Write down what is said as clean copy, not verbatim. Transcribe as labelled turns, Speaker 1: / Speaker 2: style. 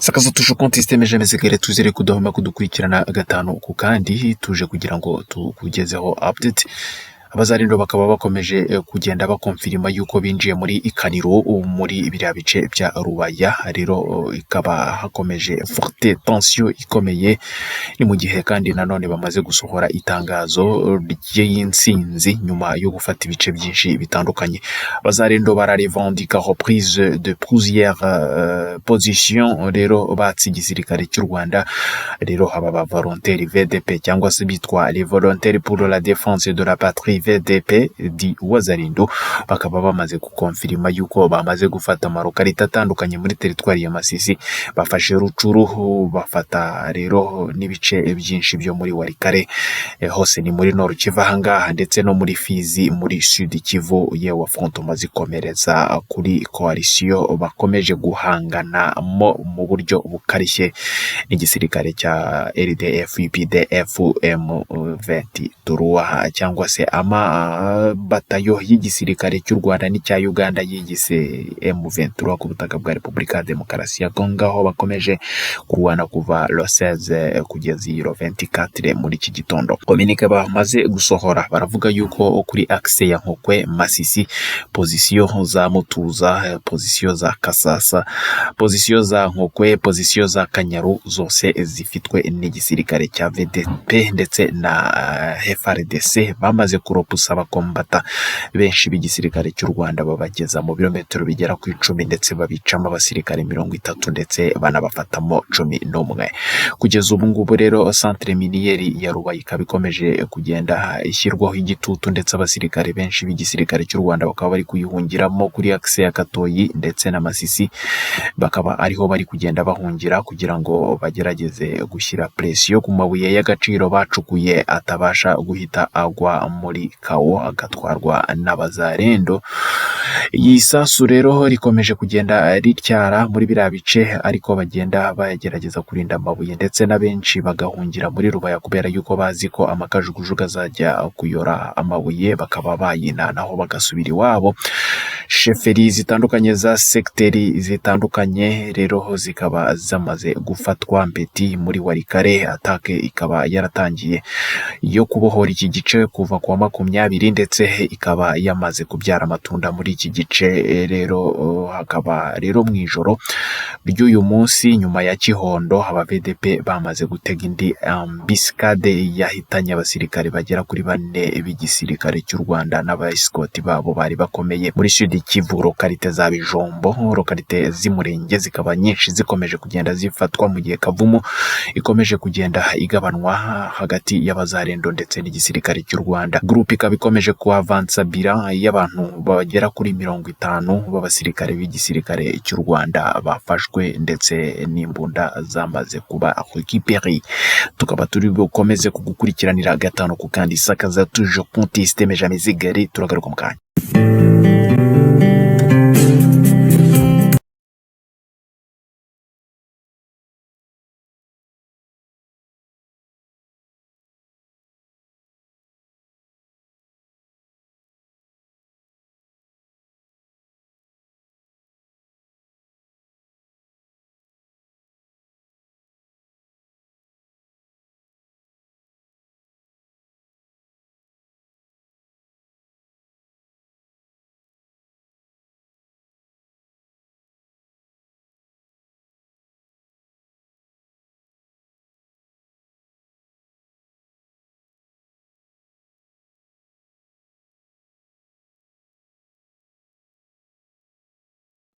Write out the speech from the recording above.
Speaker 1: Sakaza tuje kontiste meje mezegere tuzere kudahoma kudukurikirana gatanu ku kandi tuje kugira ngo tukugezeho update. Abazarindo bakaba bakomeje kugenda bakonfirima yuko binjiye muri ikaniro muri biriya bice bya Rubaya. Rero ikaba hakomeje forte tension ikomeye, ni mu gihe kandi nanone bamaze gusohora itangazo ry'insinzi nyuma yo gufata ibice byinshi bitandukanye. Abazarindo bararevendika reprise de plusieurs position rero batsi gisirikare cy'u Rwanda. Rero aba ba volontaire VDP cyangwa se bitwa les volontaires pour la défense de la patrie VDP di Wazarindo bakaba bamaze gukonfirima yuko bamaze gufata amarokarita atandukanye muri teritwari ya Masisi. Bafashe Rucuru, bafata rero n'ibice byinshi byo muri Warikare, hose ni muri Nord Kivu ahangaha, ndetse no muri Fizi muri Sud Kivu. Yewe frontoma zikomereza kuri coalition bakomeje guhangana mu buryo bukarishye n'igisirikare cya RDF UPDF M23 cyangwa se batayo y'igisirikare cy'u Rwanda n'icya Uganda yigise M23 ku butaka bwa Repubulika ya Demokarasi ya Kongo, aho bakomeje kurwana kuva le 16 kugeza le 24 muri iki gitondo. Communique bamaze gusohora baravuga yuko kuri axe ya Nkokwe Masisi, position za Mutuza, position za Kasasa, position za Nkokwe, position za Kanyaru zose zifitwe n'igisirikare cya VDP ndetse na FARDC. Bamaze kuropusa abakombata benshi b'igisirikare cy'u Rwanda babageza mu birometero bigera ku 10 ndetse babicamo abasirikare 30 ndetse banabafatamo 11. Kugeza ubu ngubu rero centre minieri ya Rubaya ikaba ikomeje kugenda ishyirwaho igitutu, ndetse abasirikare benshi b'igisirikare cy'u Rwanda bakaba bari kuyihungiramo kuri axe ya Katoyi ndetse na Masisi. Bakaba ariho bari kugenda bahungira kugira ngo bagerageze gushyira pression ku mabuye y'agaciro bacukuye atabasha guhita agwa muri kawo agatwarwa n'abazarendo. Iyi sasu rero rikomeje kugenda rityara muri biriya bice, ariko bagenda bagerageza kurinda amabuye ndetse na benshi bagahungira muri Rubaya kubera yuko bazi ko amakajugujuga azajya kuyora amabuye bakaba bayinanaho bagasubira iwabo. Sheferi zitandukanye za sekteri zitandukanye rero zikaba zamaze gufatwa. Mbeti muri Warikare atake ikaba yaratangiye yo kubohora iki gice kuva kwa 20, ndetse ikaba yamaze kubyara amatunda muri iki gice. Rero hakaba rero mu ijoro ry'uyu munsi nyuma ya Kihondo aba VDP bamaze gutega indi ambiscade yahitanye abasirikare bagera kuri 4 b'igisirikare cy'u Rwanda n'abaescort babo bari bakomeye muri Sud Kivu. Lokalite za Bijombo, lokalite z'Imurenge zikaba nyinshi zikomeje kugenda zifatwa, mu gihe Kavumu ikomeje kugenda igabanwa hagati y'abazarendo ndetse n'igisirikare cy'u Rwanda. Groupe ikaba ikomeje kuavansa bilan y'abantu bagera kuri 50 b'abasirikare b'igisirikare cy'u Rwanda bafashwe ndetse n'imbunda zamaze kuba récupéré. Tukaba turi bukomeze kugukurikiranira gatanu ku kandi. Sakaza toujours kontiste meje mezigari, turagaruka mu kanya.